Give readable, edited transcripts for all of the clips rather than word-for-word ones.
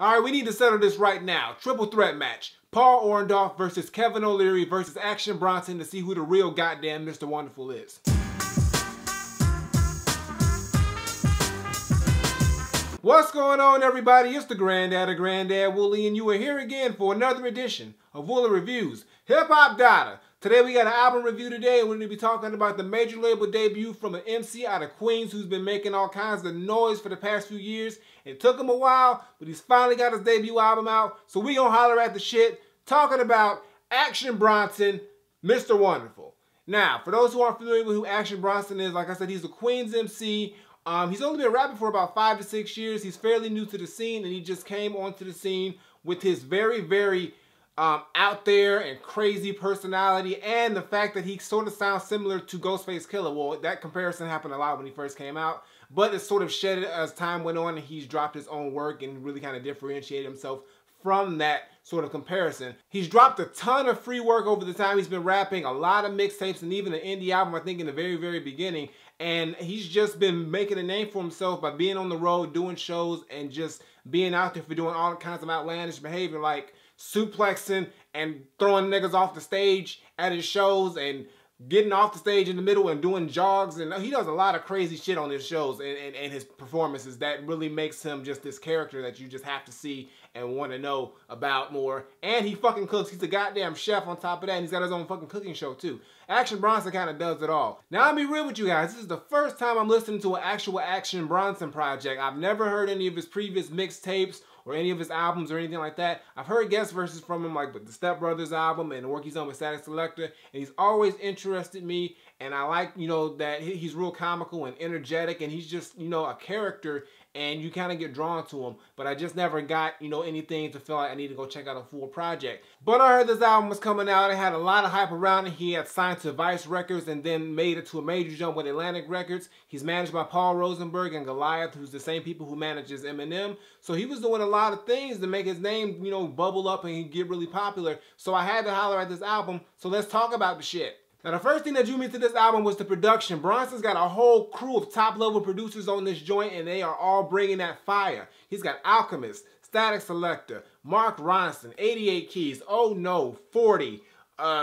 All right, we need to settle this right now. Triple threat match. Paul Orndorff versus Kevin O'Leary versus Action Bronson to see who the real goddamn Mr. Wonderful is. What's going on, everybody? It's the Granddad Woolly, and you are here again for another edition of Woolly Reviews Hip Hop Data. Today we got an album review today, and we're going to be talking about the major label debut from an MC out of Queens who's been making all kinds of noise for the past few years. It took him a while, but he's finally got his debut album out, so we gonna holler at the shit, talking about Action Bronson, Mr. Wonderful. Now, for those who aren't familiar with who Action Bronson is, like I said, he's a Queens MC. He's only been rapping for about 5 to 6 years. He's fairly new to the scene, and he just came onto the scene with his very out there and crazy personality, and the fact that he sort of sounds similar to Ghostface Killah. Well, that comparison happened a lot when he first came out, but it sort of shedded as time went on, and he's dropped his own work and really kind of differentiated himself from that sort of comparison. He's dropped a ton of free work over the time he's been rapping, a lot of mixtapes, and even an indie album, I think, in the very beginning. And he's just been making a name for himself by being on the road, doing shows, and just being out there for doing all kinds of outlandish behavior, like suplexing and throwing niggas off the stage at his shows, and getting off the stage in the middle and doing jogs. And he does a lot of crazy shit on his shows and his performances that really makes him just this character that you just have to see and want to know about more. And he fucking cooks. He's a goddamn chef on top of that, and he's got his own fucking cooking show too. Action Bronson kind of does it all. Now, I'll be real with you guys. This is the first time I'm listening to an actual Action Bronson project. I've never heard any of his previous mixtapes or any of his albums or anything like that. I've heard guest verses from him, like the Step Brothers album and the work he's on with Static Selector, and he's always interested me, and I like, you know, that he's real comical and energetic, and he's just, you know, a character, and you kind of get drawn to him. But I just never got, you know, anything to feel like I need to go check out a full project. But I heard this album was coming out. It had a lot of hype around it. He had signed to Vice Records and then made it to a major jump with Atlantic Records. He's managed by Paul Rosenberg and Goliath, who's the same people who manages Eminem. So he was doing a lot of things to make his name, you know, bubble up and get really popular. So I had to holler at this album. So let's talk about the shit. Now, the first thing that drew me to this album was the production. Bronson's got a whole crew of top-level producers on this joint, and they are all bringing that fire. He's got Alchemist, Static Selector, Mark Ronson, 88 Keys, Oh No, 40,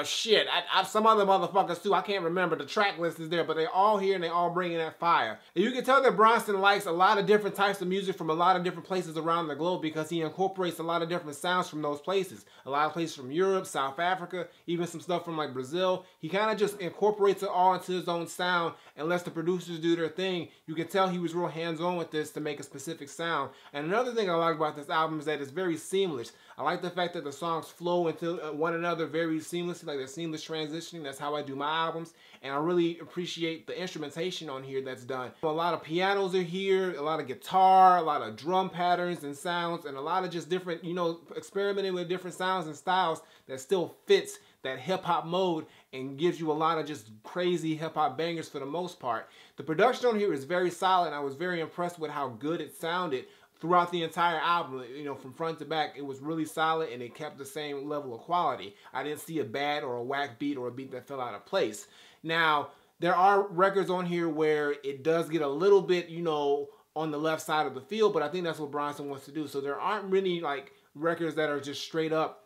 shit, some other motherfuckers too. I can't remember. The track list is there, but they're all here and they all bringing that fire. And you can tell that Bronson likes a lot of different types of music from a lot of different places around the globe, because he incorporates a lot of different sounds from those places. A lot of places from Europe, South Africa, even some stuff from like Brazil. He kind of just incorporates it all into his own sound and lets the producers do their thing. You can tell he was real hands-on with this to make a specific sound. And another thing I like about this album is that it's very seamless. I like the fact that the songs flow into one another very seamlessly, like they're seamless transitioning. That's how I do my albums. And I really appreciate the instrumentation on here that's done. A lot of pianos are here, a lot of guitar, a lot of drum patterns and sounds, and a lot of just different, you know, experimenting with different sounds and styles that still fits that hip-hop mode and gives you a lot of just crazy hip-hop bangers for the most part. The production on here is very solid, and I was very impressed with how good it sounded throughout the entire album. You know, from front to back, it was really solid, and it kept the same level of quality. I didn't see a bad or a whack beat or a beat that fell out of place. Now, there are records on here where it does get a little bit, you know, on the left side of the field, but I think that's what Bronson wants to do. So there aren't really like records that are just straight up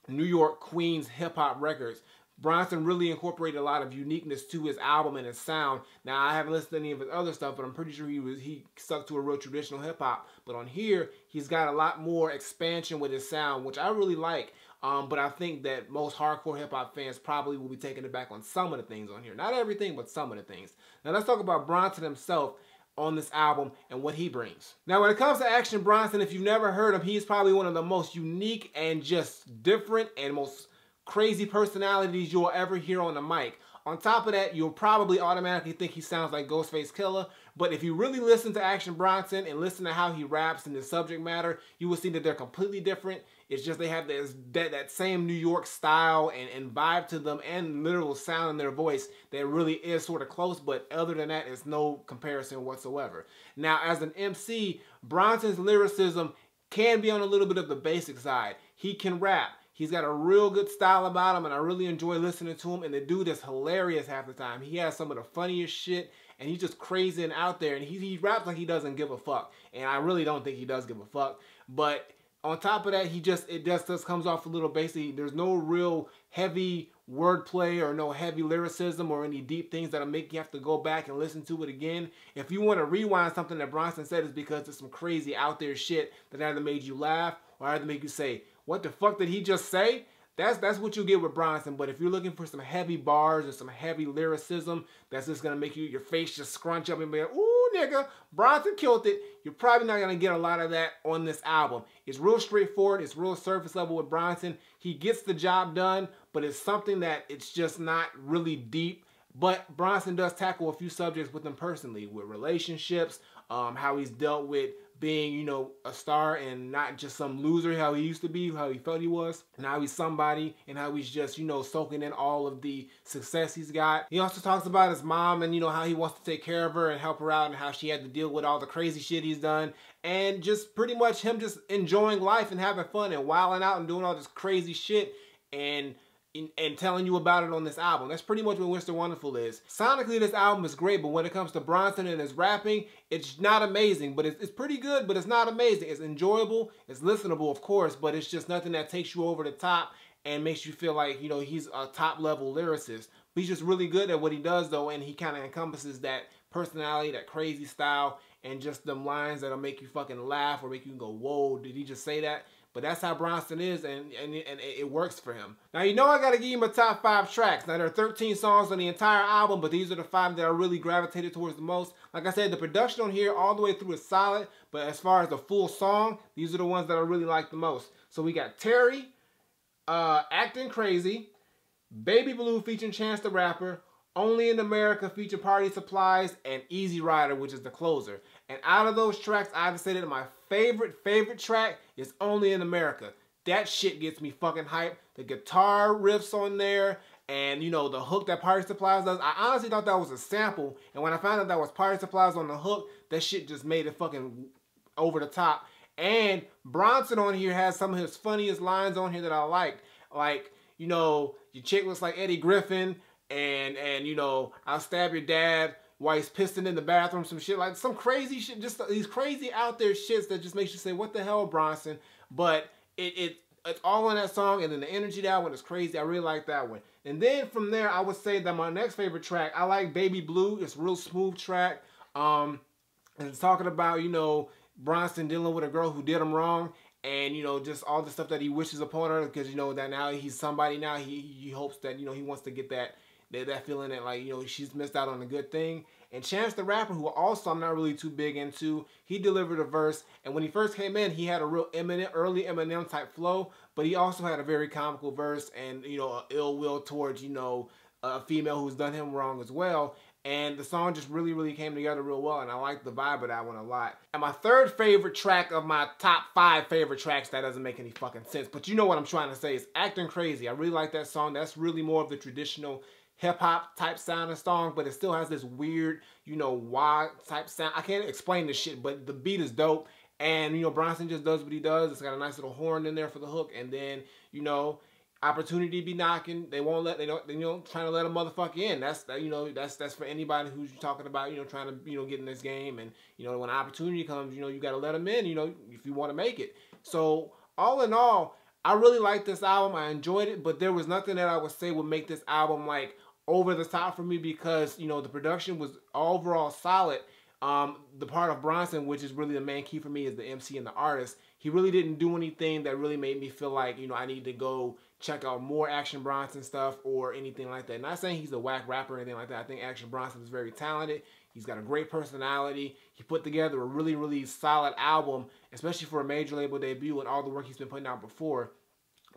New York, Queens hip-hop records. Bronson really incorporated a lot of uniqueness to his album and his sound. Now, I haven't listened to any of his other stuff, but I'm pretty sure he stuck to a real traditional hip-hop. But on here, he's got a lot more expansion with his sound, which I really like. But I think that most hardcore hip-hop fans probably will be taken aback on some of the things on here. Not everything, but some of the things. Now, let's talk about Bronson himself on this album and what he brings. Now, when it comes to Action Bronson, if you've never heard him, he's probably one of the most unique and just different and most crazy personalities you'll ever hear on the mic. On top of that, you'll probably automatically think he sounds like Ghostface Killah, but if you really listen to Action Bronson and listen to how he raps and the subject matter, you will see that they're completely different. It's just they have that same New York style and vibe to them, and literal sound in their voice that really is sort of close, but other than that, it's no comparison whatsoever. Now, as an MC, Bronson's lyricism can be on a little bit of the basic side. He can rap. He's got a real good style about him, and I really enjoy listening to him. And the dude is hilarious half the time. He has some of the funniest shit, and he's just crazy and out there. And he raps like he doesn't give a fuck. And I really don't think he does give a fuck. But on top of that, it just comes off a little basic. There's no real heavy wordplay or no heavy lyricism or any deep things that'll make you have to go back and listen to it again. If you want to rewind something that Bronson said, it's because it's some crazy out there shit that either made you laugh or either make you say, what the fuck did he just say? That's what you get with Bronson. But if you're looking for some heavy bars and some heavy lyricism that's just gonna make your face just scrunch up and be like, ooh nigga, Bronson killed it, you're probably not gonna get a lot of that on this album. It's real straightforward, it's real surface level with Bronson. He gets the job done, but it's something that it's just not really deep. But Bronson does tackle a few subjects with him personally, with relationships, how he's dealt with being, you know, a star and not just some loser, how he used to be, how he felt he was, and how he's somebody, and how he's just, you know, soaking in all of the success he's got. He also talks about his mom and, you know, how he wants to take care of her and help her out and how she had to deal with all the crazy shit he's done, and just pretty much him just enjoying life and having fun and wilding out and doing all this crazy shit and telling you about it on this album. That's pretty much what Mr. Wonderful is. Sonically, this album is great, but when it comes to Bronson and his rapping, it's not amazing, but it's pretty good, but it's not amazing. It's enjoyable, it's listenable, of course, but it's just nothing that takes you over the top and makes you feel like, you know, he's a top-level lyricist. But he's just really good at what he does, though, and he kind of encompasses that personality, that crazy style, and just them lines that'll make you fucking laugh or make you go, whoa, did he just say that? But that's how Bronson is, and it works for him. Now, you know I gotta give him a top 5 tracks. Now, there are 13 songs on the entire album, but these are the 5 that I really gravitated towards the most. Like I said, the production on here all the way through is solid, but as far as the full song, these are the ones that I really like the most. So we got Terry, Acting Crazy, Baby Blue featuring Chance the Rapper, Only in America featuring Party Supplies, and Easy Rider, which is the closer. And out of those tracks, I have to say that my favorite track is Only in America. That shit gets me fucking hyped. The guitar riffs on there, and you know, the hook that Party Supplies does. I honestly thought that was a sample, and when I found out that was Party Supplies on the hook, that shit just made it fucking over the top. And Bronson on here has some of his funniest lines on here that I liked. Like, you know, your chick looks like Eddie Griffin, and you know, I'll stab your dad while he's pissing in the bathroom, some shit, like some crazy shit, just these crazy out there shits that just makes you say, what the hell, Bronson? But it's all in that song, and then the energy that one is crazy. I really like that one. And then from there, I would say that my next favorite track, I like Baby Blue. It's a real smooth track. And it's talking about, you know, Bronson dealing with a girl who did him wrong, and, you know, just all the stuff that he wishes upon her, because, you know, that now he's somebody now. He hopes that, you know, he wants to get that feeling that, like, you know, she's missed out on a good thing. And Chance the Rapper, who also I'm not really too big into, he delivered a verse, and when he first came in, he had a real early Eminem type flow, but he also had a very comical verse and, you know, ill will towards, you know, a female who's done him wrong as well. And the song just really came together real well, and I like the vibe of that one a lot. And my third favorite track of my top 5 favorite tracks, that doesn't make any fucking sense, but you know what I'm trying to say, is Acting Crazy. I really like that song. That's really more of the traditional hip-hop type sound and song, but it still has this weird, you know, wah type sound. I can't explain this shit, but the beat is dope. And, you know, Bronson just does what he does. It's got a nice little horn in there for the hook. And then, you know, opportunity be knocking. They won't let, they don't trying to let a motherfucker in. That's, you know, that's for anybody who's talking about, you know, trying to, you know, get in this game. And, you know, when opportunity comes, you know, you got to let them in, you know, if you want to make it. So all in all, I really like this album. I enjoyed it, but there was nothing that I would say would make this album like over the top for me, because, you know, the production was overall solid. The part of Bronson, which is really the main key for me, is the MC and the artist. He really didn't do anything that really made me feel like, you know, I need to go check out more Action Bronson stuff or anything like that. Not saying he's a whack rapper or anything like that. I think Action Bronson is very talented. He's got a great personality. He put together a really solid album, especially for a major label debut and all the work he's been putting out before.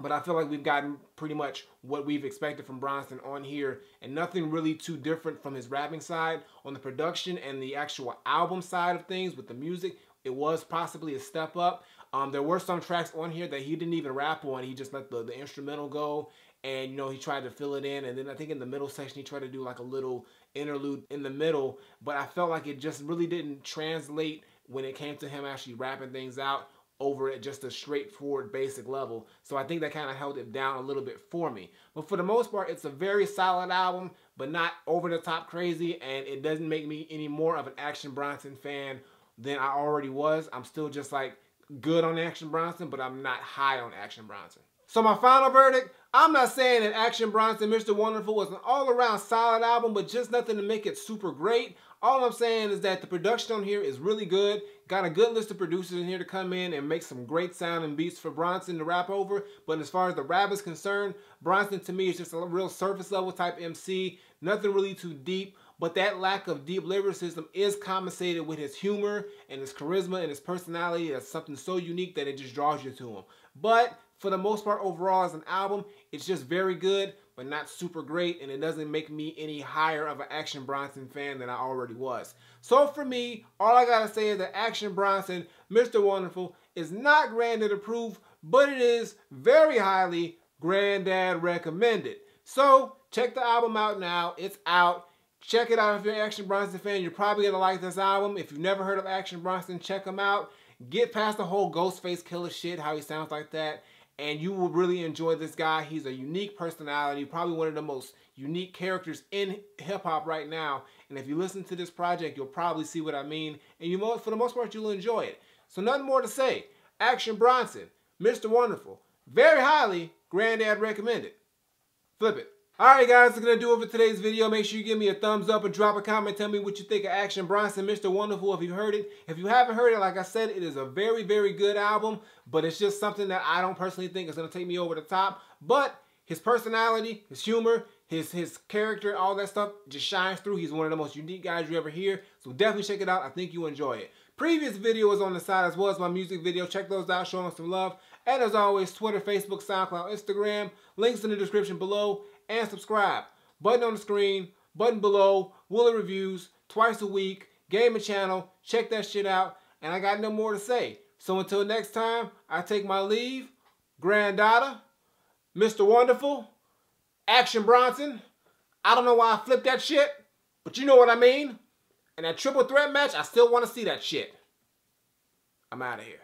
But I feel like we've gotten pretty much what we've expected from Bronson on here, and nothing really too different from his rapping side. On the production and the actual album side of things with the music, it was possibly a step up. There were some tracks on here that he didn't even rap on. He just let the instrumental go, and, you know, he tried to fill it in. And then I think in the middle section, he tried to do like a little interlude in the middle. But I felt like it just really didn't translate when it came to him actually rapping things out over at just a straightforward basic level. So I think that kind of held it down a little bit for me. But for the most part, it's a very solid album, but not over the top crazy, and it doesn't make me any more of an Action Bronson fan than I already was. I'm still just like good on Action Bronson, but I'm not high on Action Bronson. So my final verdict, I'm not saying that Action Bronson, Mr. Wonderful was an all-around solid album, but just nothing to make it super great. All I'm saying is that the production on here is really good. Got a good list of producers in here to come in and make some great sounding beats for Bronson to rap over. But as far as the rap is concerned, Bronson to me is just a real surface level type MC. Nothing really too deep. But that lack of deep lyricism is compensated with his humor and his charisma and his personality. That's something so unique that it just draws you to him. But for the most part, overall as an album, it's just very good, but not super great, and it doesn't make me any higher of an Action Bronson fan than I already was. So for me, all I gotta say is that Action Bronson, Mr. Wonderful, is not Granddad approved, but it is very highly Granddad recommended. So check the album out now. It's out. Check it out if you're an Action Bronson fan. You're probably gonna like this album. If you've never heard of Action Bronson, check him out. Get past the whole Ghostface Killer shit, how he sounds like that, and you will really enjoy this guy. He's a unique personality, probably one of the most unique characters in hip-hop right now. And if you listen to this project, you'll probably see what I mean. And for the most part, you'll enjoy it. So nothing more to say. Action Bronson, Mr. Wonderful, very highly Granddad recommended. Flip it. Alright guys, that's going to do it for today's video. Make sure you give me a thumbs up and drop a comment. Tell me what you think of Action Bronson, Mr. Wonderful, if you've heard it. If you haven't heard it, like I said, it is a very, very good album. But it's just something that I don't personally think is going to take me over the top. But his personality, his humor, his character, all that stuff just shines through. He's one of the most unique guys you ever hear. So definitely check it out. I think you'll enjoy it. Previous videos on the side as well as my music video. Check those out, show them some love. And as always, Twitter, Facebook, SoundCloud, Instagram. Links in the description below. And subscribe. Button on the screen, button below, Woolly Reviews, twice a week, gaming channel, check that shit out, and I got no more to say. So until next time, I take my leave. Granddaughter, Mr. Wonderful, Action Bronson. I don't know why I flipped that shit, but you know what I mean. And that triple threat match, I still want to see that shit. I'm out of here.